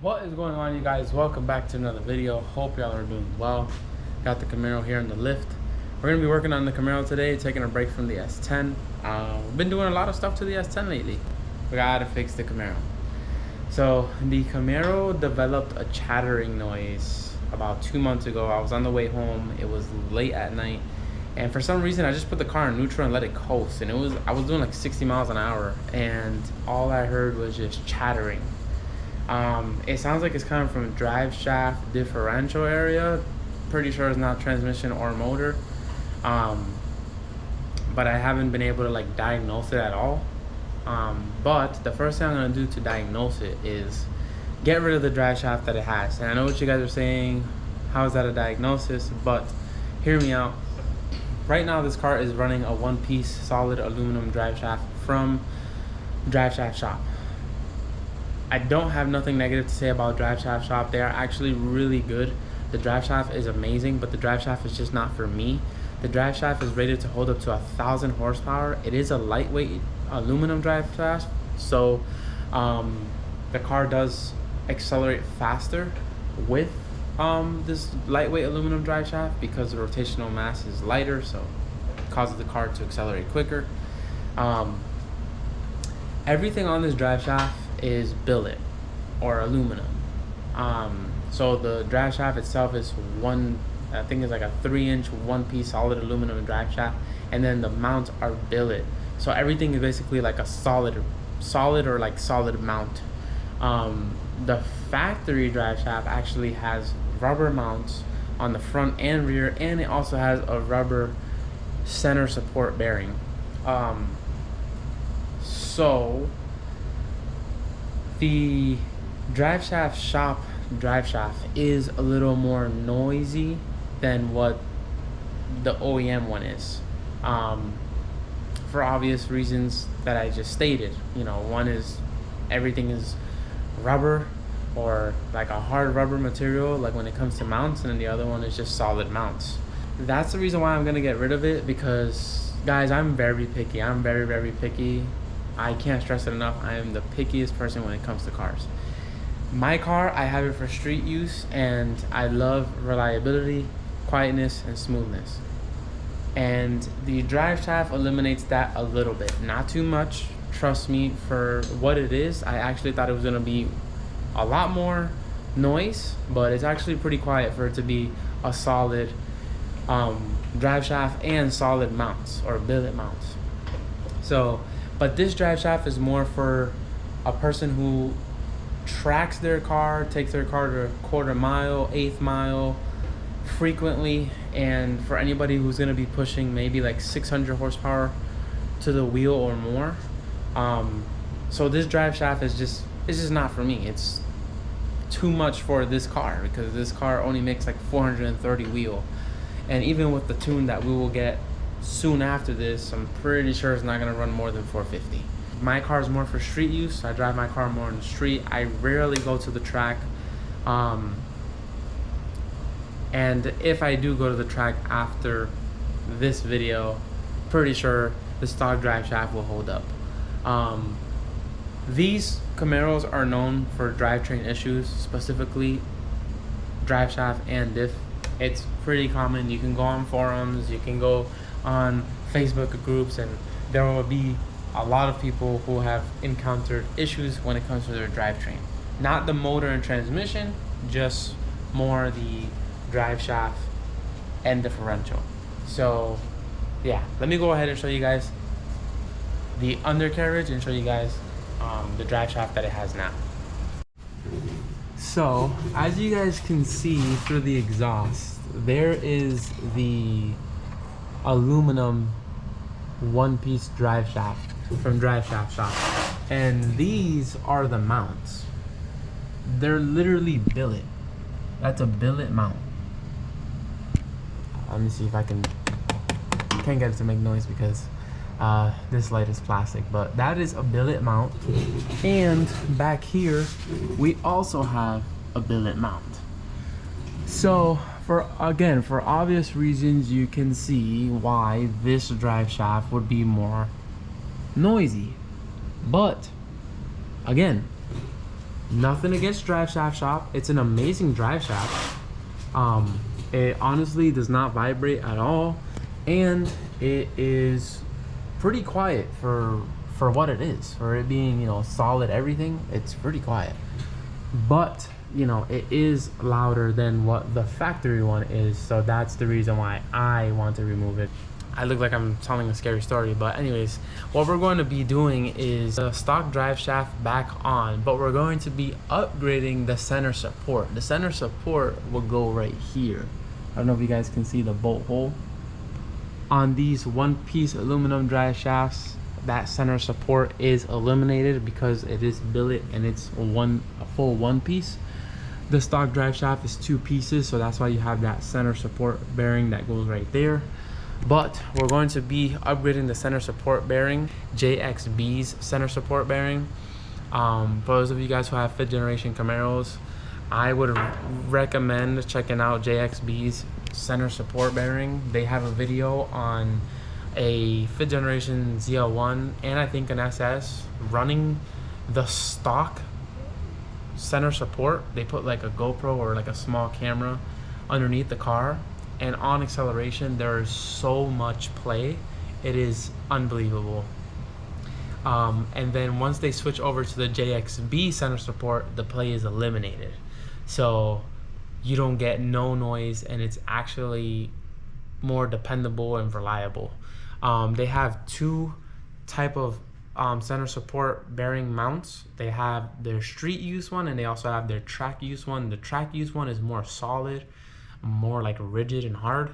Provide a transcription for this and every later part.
What is going on, you guys? Welcome back to another video. Hope y'all are doing well. Got the Camaro here in the lift. We're gonna be working on the Camaro today, taking a break from the S10. We've been doing a lot of stuff to the S10 lately. We gotta fix the Camaro. So the Camaro developed a chattering noise about 2 months ago. I was on the way home. It was late at night, and for some reason I just put the car in neutral and let it coast, and I was doing like 60 miles an hour, and all I heard was just chattering. It sounds like it's coming from a drive shaft differential area. Pretty sure it's not transmission or motor, but I haven't been able to like diagnose it at all. But the first thing I'm gonna do to diagnose it is get rid of the drive shaft that it has. And I know what you guys are saying, how is that a diagnosis? But hear me out. Right now this car is running a one-piece solid aluminum drive shaft from Drive Shaft Shop. I don't have nothing negative to say about Drive Shaft Shop. They are actually really good. The drive shaft is amazing, but the drive shaft is just not for me. The drive shaft is rated to hold up to 1,000 horsepower. It is a lightweight aluminum drive shaft, so the car does accelerate faster with this lightweight aluminum drive shaft because the rotational mass is lighter, so it causes the car to accelerate quicker. Everything on this drive shaft is billet or aluminum. So the drive shaft itself is I think it's like a 3-inch one-piece solid aluminum drive shaft, and then the mounts are billet. So everything is basically like a solid or like solid mount. The factory drive shaft actually has rubber mounts on the front and rear, and it also has a rubber center support bearing. So the Drive Shaft Shop drive shaft is a little more noisy than what the OEM one is, for obvious reasons that I just stated. You know, one is everything is rubber or like a hard rubber material, like when it comes to mounts, and then the other one is just solid mounts. That's the reason why I'm gonna get rid of it, because guys, I'm very picky. I'm very picky. I can't stress it enough. I am the pickiest person when it comes to cars. My car, I have it for street use, and I love reliability, quietness, and smoothness. And the drive shaft eliminates that a little bit. Not too much, trust me. For what it is, I actually thought it was gonna be a lot more noise, but it's actually pretty quiet for it to be a solid drive shaft and solid mounts or billet mounts. So, but this drive shaft is more for a person who tracks their car, takes their car to quarter mile, eighth mile frequently, and for anybody who's going to be pushing maybe like 600 horsepower to the wheel or more. So this drive shaft is just not for me. It's too much for this car, because this car only makes like 430 wheel, and even with the tune that we will get soon after this, I'm pretty sure it's not going to run more than 450. My car is more for street use. I drive my car more in the street. I rarely go to the track. And if I do go to the track after this video, pretty sure the stock drive shaft will hold up. These Camaros are known for drivetrain issues, specifically drive shaft and diff. It's pretty common. You can go on forums, you can go on Facebook groups, and there will be a lot of people who have encountered issues when it comes to their drivetrain. Not the motor and transmission, just more the drive shaft and differential. So yeah, let me go ahead and show you guys the undercarriage and show you guys the drive shaft that it has now. So as you guys can see through the exhaust, there is the aluminum one-piece drive shaft from Drive Shaft Shop, and these are the mounts. They're literally billet. That's a billet mount. Let me see if I can't get it to make noise because this light is plastic, but that is a billet mount. And back here we also have a billet mount. So for obvious reasons, you can see why this drive shaft would be more noisy. But again, Nothing against Drive Shaft Shop. It's an amazing drive shaft. It honestly does not vibrate at all, and it is pretty quiet for what it is. For it being, you know, solid everything, it's pretty quiet. But, you know, it is louder than what the factory one is, so that's the reason why I want to remove it. I look like I'm telling a scary story, but anyways, what we're going to be doing is the stock drive shaft back on, but we're going to be upgrading the center support. The center support will go right here. I don't know if you guys can see the bolt hole. On these one-piece aluminum drive shafts, that center support is eliminated because it is billet and it's a full one piece. The stock drive shaft is 2 pieces, so that's why you have that center support bearing that goes right there. But we're going to be upgrading the center support bearing, JXB's center support bearing. For those of you guys who have 5th generation Camaros, I would recommend checking out JXB's center support bearing. They have a video on a 5th generation ZL1 and I think an SS running the stock center support. They put like a GoPro or like a small camera underneath the car, and on acceleration there is so much play, it is unbelievable. And then once they switch over to the JXB center support, the play is eliminated, so you don't get no noise, and it's actually more dependable and reliable. They have 2 type of center support bearing mounts. They have their street use one, and they also have their track use one. The track use one is more solid, more like rigid and hard.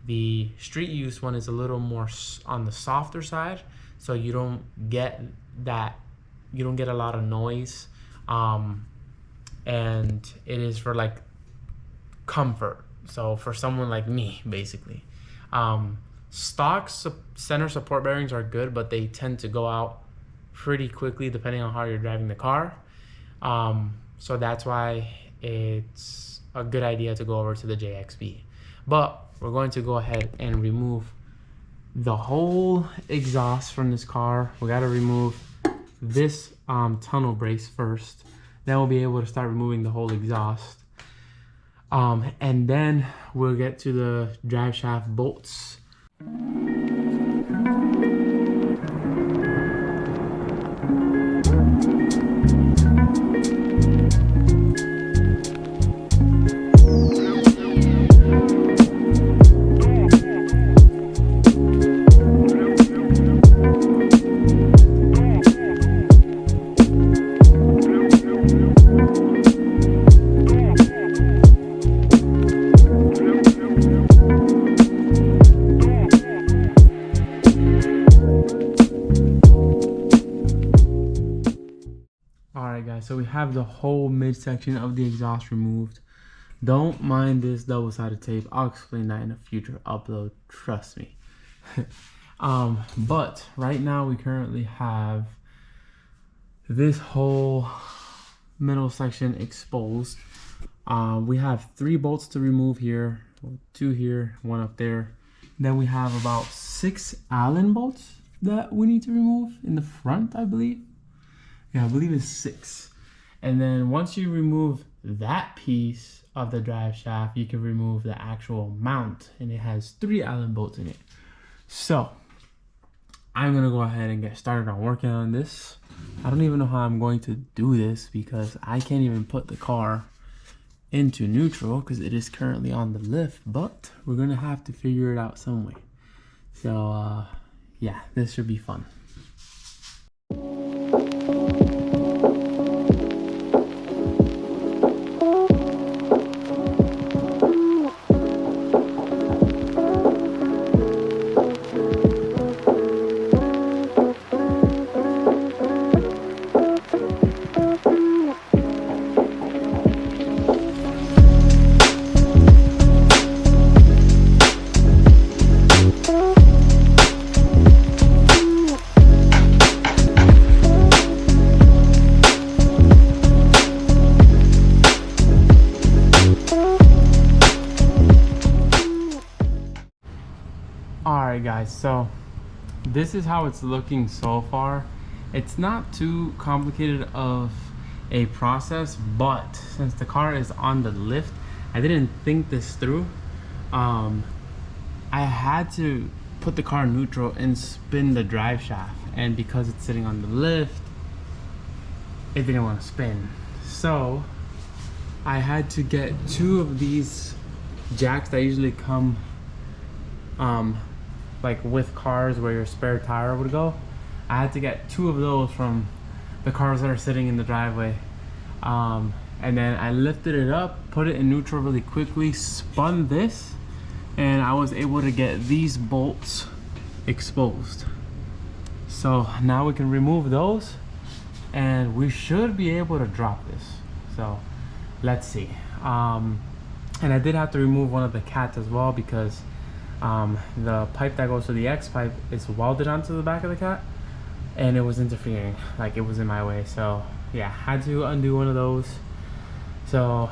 The street use one is a little more on the softer side, so you don't get a lot of noise, and it is for like comfort, so for someone like me basically. Stock center support bearings are good, but they tend to go out pretty quickly depending on how you're driving the car, so that's why it's a good idea to go over to the JXB. But we're going to go ahead and remove the whole exhaust from this car. We got to remove this tunnel brace first, then we'll be able to start removing the whole exhaust, and then we'll get to the drive shaft bolts. So we have the whole midsection of the exhaust removed. Don't mind this double-sided tape. I'll explain that in a future upload, trust me. But right now we currently have this whole middle section exposed. We have 3 bolts to remove here, 2 here, 1 up there. Then we have about 6 Allen bolts that we need to remove in the front, I believe. Yeah, I believe it's 6. And then once you remove that piece of the drive shaft, you can remove the actual mount, and it has 3 Allen bolts in it. So I'm gonna go ahead and get started on working on this. I don't even know how I'm going to do this because I can't even put the car into neutral because it is currently on the lift, but we're gonna have to figure it out some way. So yeah, this should be fun. Alright guys, so this is how it's looking so far. It's not too complicated of a process, but since the car is on the lift, I didn't think this through. I had to put the car in neutral and spin the drive shaft, and because it's sitting on the lift, it didn't want to spin. So I had to get 2 of these jacks that usually come like with cars where your spare tire would go. I had to get 2 of those from the cars that are sitting in the driveway, and then I lifted it up, put it in neutral really quickly, spun this, and I was able to get these bolts exposed. So now we can remove those and we should be able to drop this. So let's see. And I did have to remove one of the cats as well, because the pipe that goes to the X pipe is welded onto the back of the cat, and it was interfering, like it was in my way. So yeah, had to undo one of those. So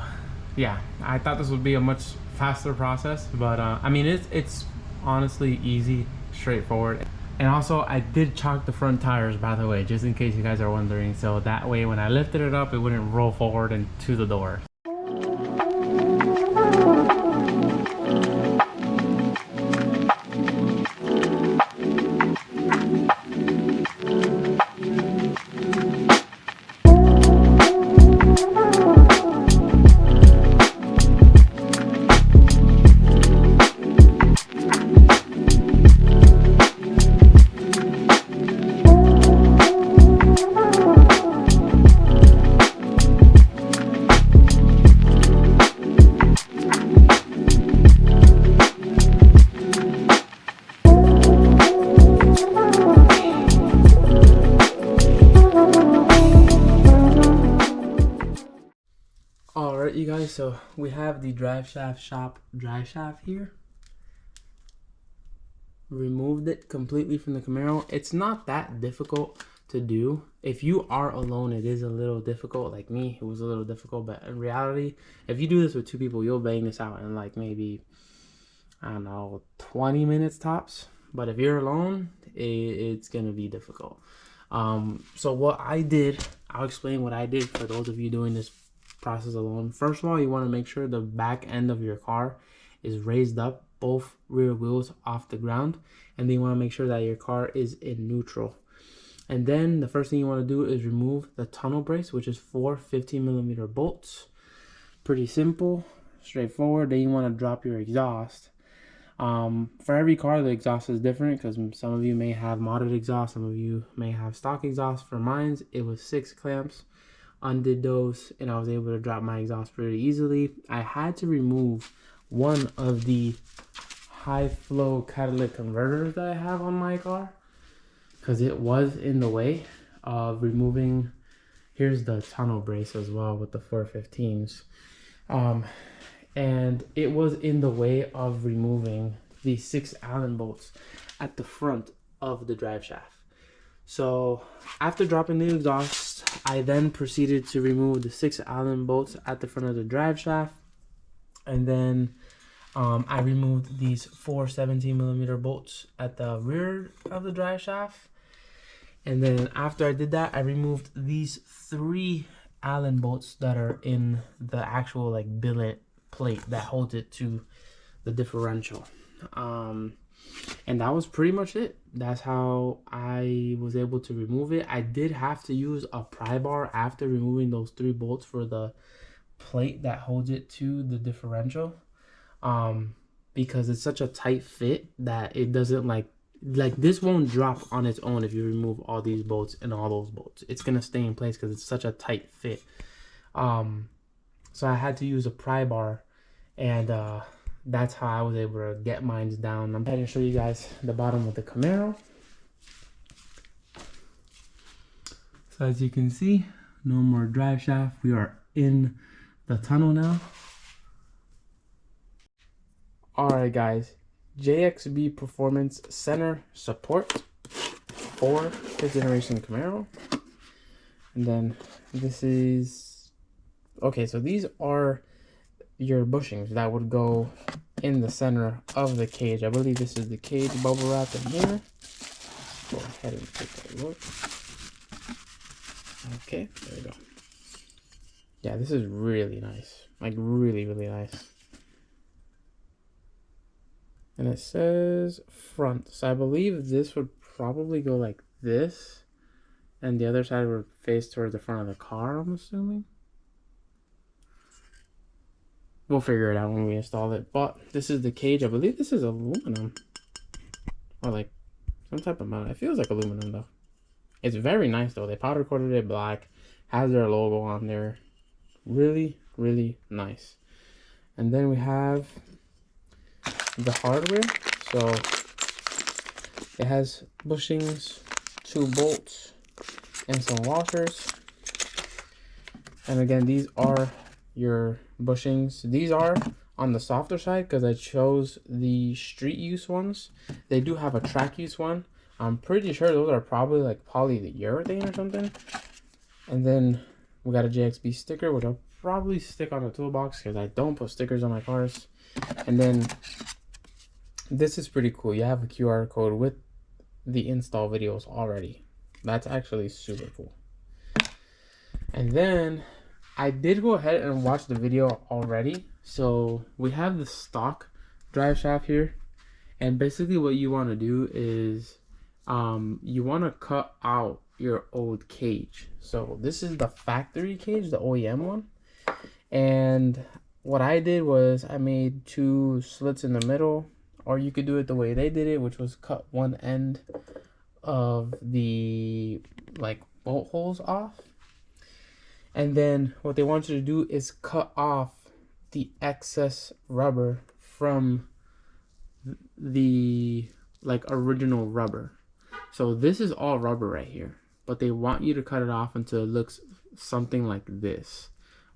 yeah, I thought this would be a much faster process, but I mean it's honestly easy, straightforward. And also I did chalk the front tires, by the way, just in case you guys are wondering, so that way when I lifted it up it wouldn't roll forward into the door. Alright you guys, so we have the drive shaft shop drive shaft here. Removed it completely from the Camaro. It's not that difficult to do. If you are alone, it is a little difficult. Like me, it was a little difficult, but in reality, if you do this with 2 people, you'll bang this out in like maybe, I don't know, 20 minutes tops. But if you're alone, it's gonna be difficult. So what I did, I'll explain what I did for those of you doing this process alone. First of all, you want to make sure the back end of your car is raised up, both rear wheels off the ground, and then you want to make sure that your car is in neutral. And then the first thing you want to do is remove the tunnel brace, which is 4 15mm bolts. Pretty simple, straightforward. Then you want to drop your exhaust. For every car, the exhaust is different, because some of you may have modded exhaust, some of you may have stock exhaust. For mine, it was 6 clamps. Undid those, and I was able to drop my exhaust pretty easily. I had to remove one of the high flow catalytic converters that I have on my car, because it was in the way of removing. Here's the tunnel brace as well with the 415s, and it was in the way of removing the 6 Allen bolts at the front of the drive shaft. So after dropping the exhaust, I then proceeded to remove the 6 Allen bolts at the front of the drive shaft, and then I removed these 4 17mm bolts at the rear of the drive shaft. And then after I did that, I removed these 3 Allen bolts that are in the actual like billet plate that holds it to the differential. And that was pretty much it. That's how I was able to remove it. I did have to use a pry bar after removing those 3 bolts for the plate that holds it to the differential, because it's such a tight fit that it doesn't like this won't drop on its own if you remove all these bolts and all those bolts. It's gonna stay in place because it's such a tight fit. So I had to use a pry bar, and that's how I was able to get mine down. I'm going to show you guys the bottom of the Camaro. So as you can see, no more drive shaft. We are in the tunnel now. Alright guys, JXB Performance Center support for 5th generation Camaro. And then this is, okay, so these are your bushings that would go in the center of the cage. I believe this is the cage bubble wrap in here. Go ahead and take a look. Okay, there we go. Yeah, this is really nice. Like really, really nice. And it says front. So I believe this would probably go like this. And the other side would face towards the front of the car, I'm assuming. We'll figure it out when we install it. But this is the cage. I believe this is aluminum. Or like some type of metal. It feels like aluminum though. It's very nice though. They powder coated it black. Has their logo on there. Really, really nice. And then we have the hardware. So it has bushings, 2 bolts, and some washers. And again, these are your bushings. These are on the softer side because I chose the street use ones. They do have a track use one. I'm pretty sure those are probably like polyurethane or something. And then we got a JXB sticker, which I'll probably stick on the toolbox because I don't put stickers on my cars. And then this is pretty cool. You have a QR code with the install videos already. That's actually super cool. And then I did go ahead and watch the video already. So we have the stock drive shaft here. And basically what you want to do is you want to cut out your old cage. So this is the factory cage, the OEM one. And what I did was I made 2 slits in the middle, or you could do it the way they did it, which was cut one end of the like bolt holes off. And then what they want you to do is cut off the excess rubber from the like original rubber. So this is all rubber right here, but they want you to cut it off until it looks something like this.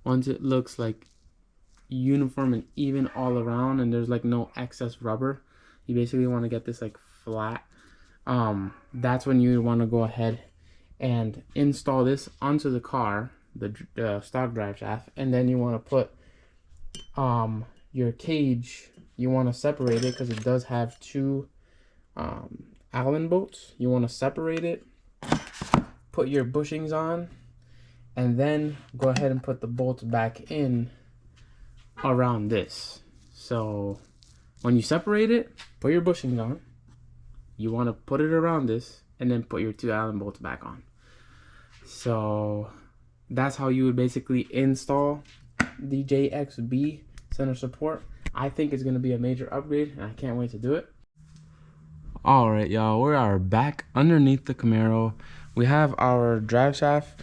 Once it looks like uniform and even all around and there's like no excess rubber, you basically want to get this like flat. That's when you want to go ahead and install this onto the car, the stock drive shaft, and then you want to put your cage, you want to separate it because it does have 2 Allen bolts. You want to separate it, put your bushings on, and then go ahead and put the bolts back in around this. So when you separate it, put your bushings on, you want to put it around this, and then put your 2 Allen bolts back on. So that's how you would basically install the JXB center support. I think it's going to be a major upgrade, and I can't wait to do it. All right, y'all, we are back underneath the Camaro. We have our drive shaft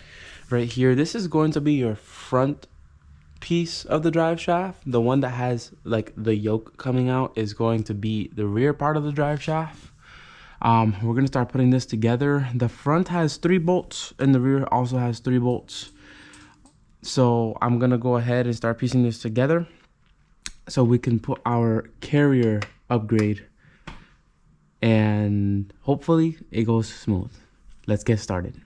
right here. This is going to be your front piece of the drive shaft. The one that has like the yoke coming out is going to be the rear part of the drive shaft. We're gonna start putting this together. The front has 3 bolts and the rear also has 3 bolts. So I'm gonna go ahead and start piecing this together so we can put our carrier upgrade, and hopefully it goes smooth. Let's get started.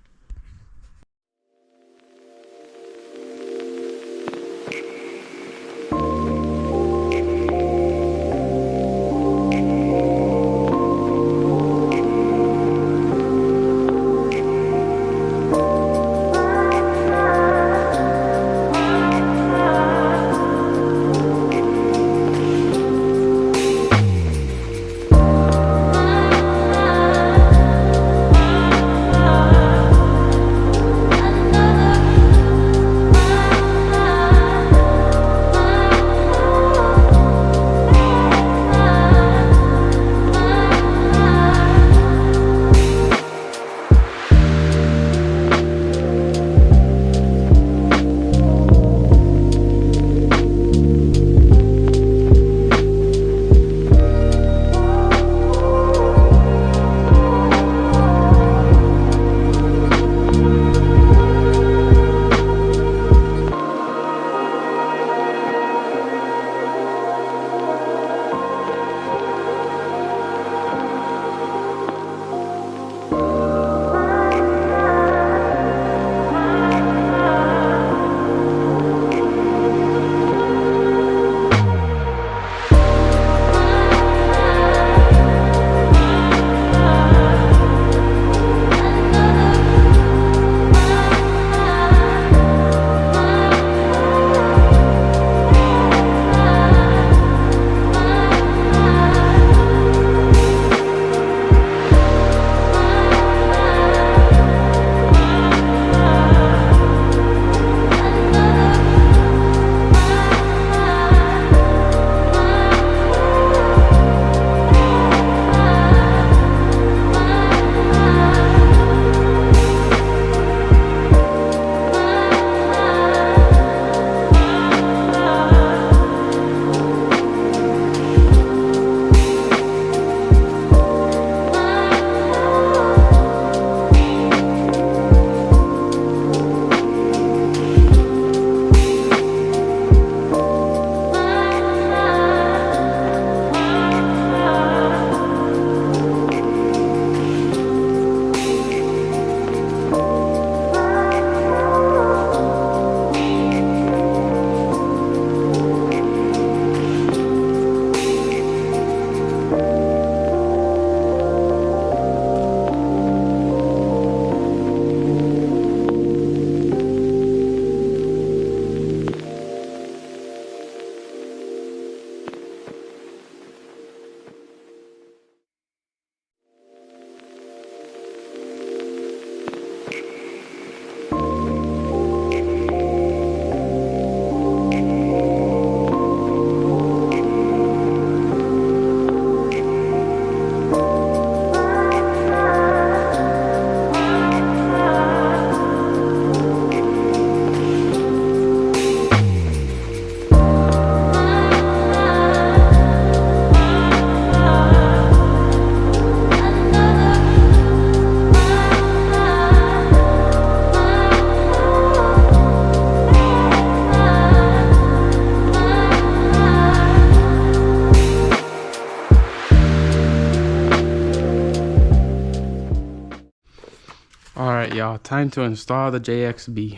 time to install the JXB.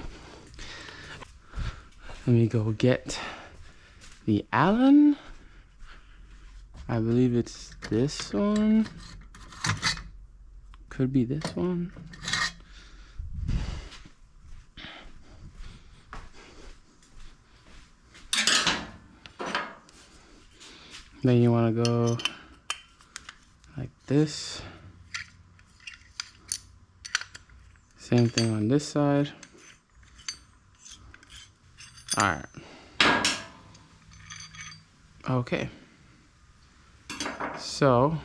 Let me go get the Allen. I believe it's this one. Could be this one. Then you want to go like this. Same thing on this side. All right. Okay. So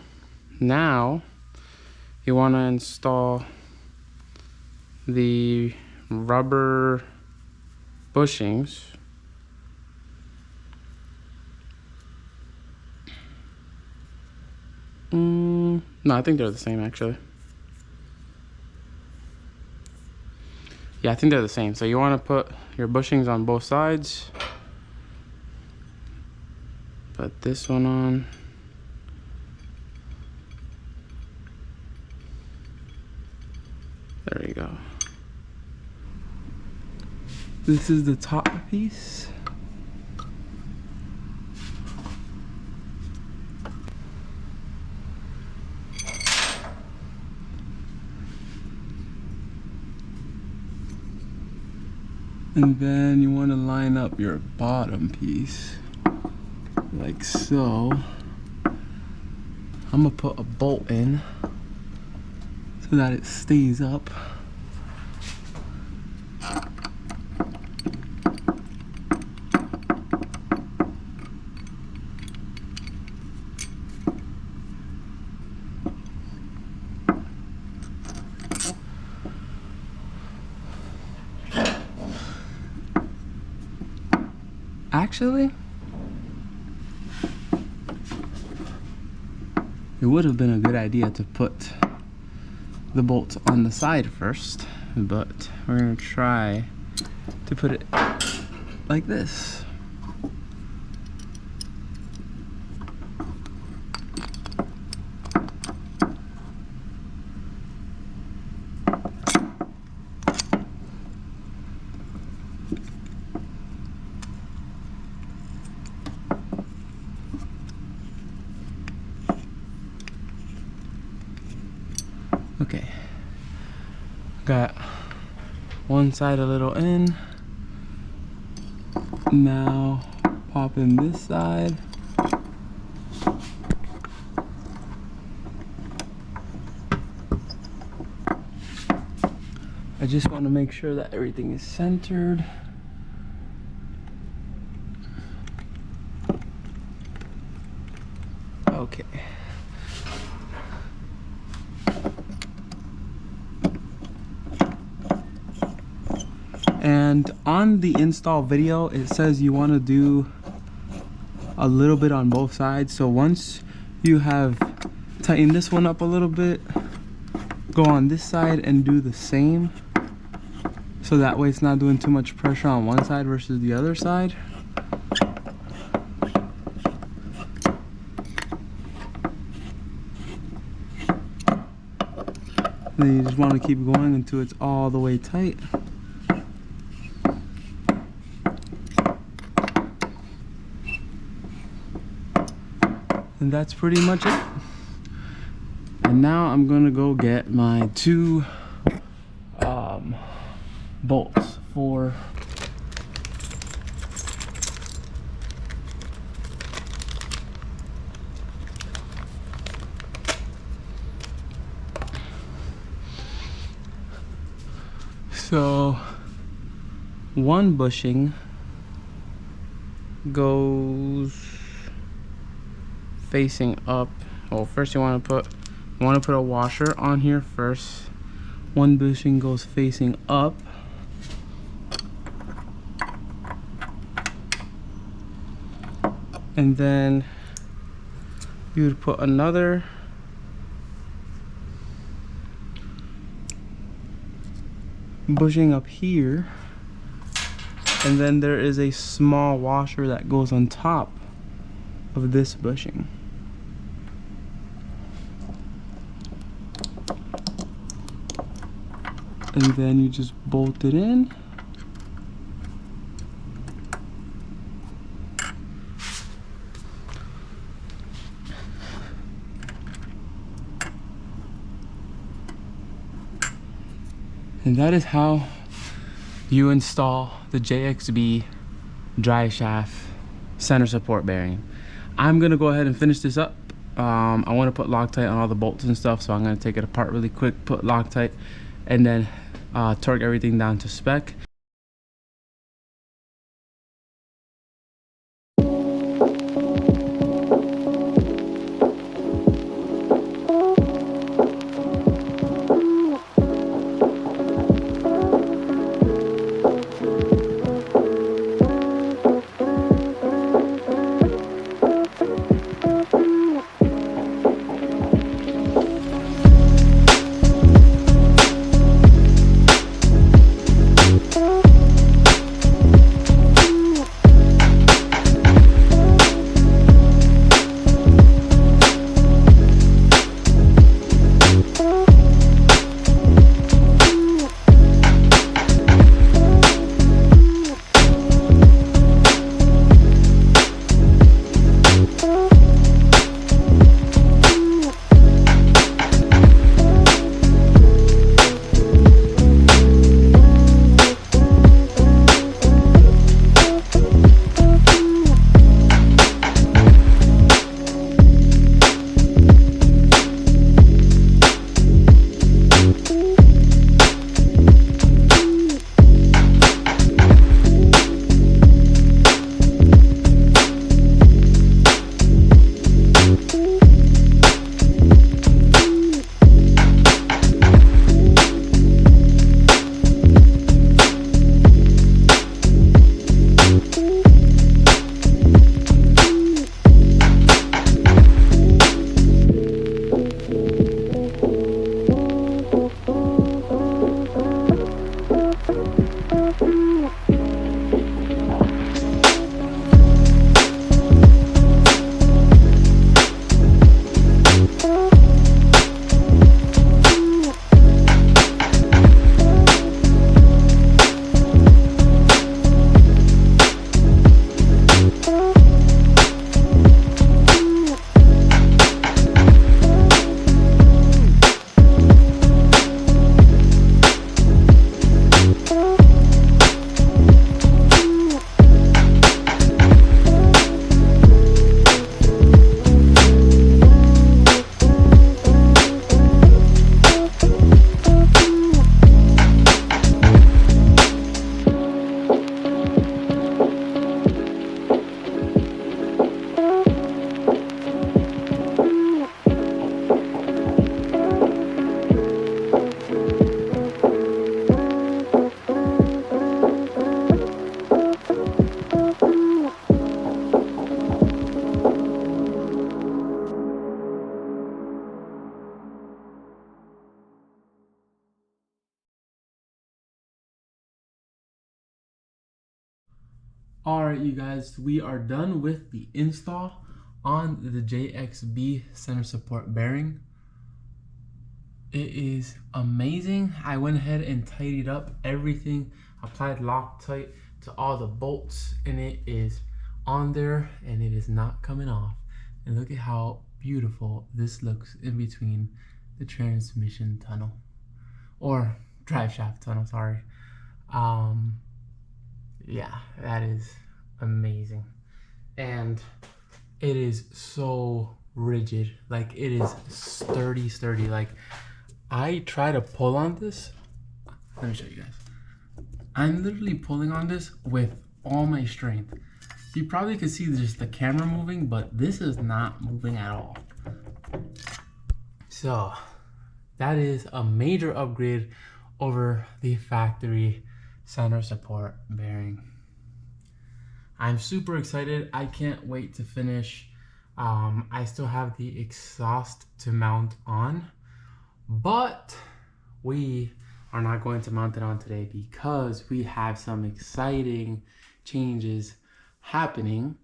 now you want to install the rubber bushings. No, I think they're the same actually. Yeah, I think they're the same. So you want to put your bushings on both sides. Put this one on. There you go. This is the top piece. And then you want to line up your bottom piece like so. I'm gonna put a bolt in so that it stays up. Actually, it would have been a good idea to put the bolts on the side first, but we're gonna try to put it like this. Okay, got one side a little in. Now pop in this side. I just want to make sure that everything is centered. Okay. And on the install video, it says you want to do a little bit on both sides. So once you have tightened this one up a little bit, go on this side and do the same. So that way it's not doing too much pressure on one side versus the other side. Then you just want to keep going until it's all the way tight. And that's pretty much it. And now I'm gonna go get my two bolts for so one bushing goes facing up. Well, first you want to put a washer on here first. One bushing goes facing up. And then you would put another bushing up here. And then there is a small washer that goes on top of this bushing. and then you just bolt it in. And that is how you install the JXB drive shaft center support bearing. I'm gonna go ahead and finish this up. I want to put Loctite on all the bolts and stuff, so I'm gonna take it apart really quick, put Loctite, and then torque everything down to spec. Alright you guys, we are done with the install on the JXB center support bearing. It is amazing. I went ahead and tidied up everything, applied Loctite to all the bolts, and it is on there and it is not coming off. And look at how beautiful this looks in between the transmission tunnel, or drive shaft tunnel, sorry. Yeah, that is amazing. And it is so rigid, like it is sturdy. Like I try to pull on this. Let me show you guys. I'm literally pulling on this with all my strength. You probably could see just the camera moving, but this is not moving at all. So that is a major upgrade over the factory center support bearing. I'm super excited. I can't wait to finish. I still have the exhaust to mount on, but we are not going to mount it on today because we have some exciting changes happening.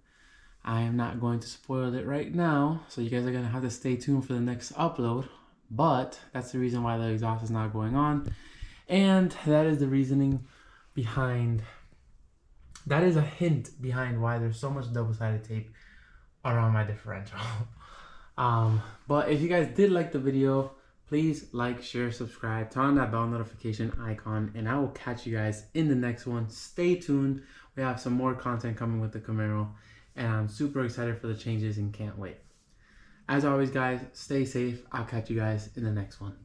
I am not going to spoil it right now, so you guys are going to have to stay tuned for the next upload, but that's the reason why the exhaust is not going on. And that is the reasoning behind, that is a hint behind why there's so much double-sided tape around my differential. But if you guys did like the video, please like, share, subscribe, turn on that bell notification icon, and I will catch you guys in the next one. Stay tuned. We have some more content coming with the Camaro, and I'm super excited for the changes and can't wait. As always, guys, stay safe. I'll catch you guys in the next one.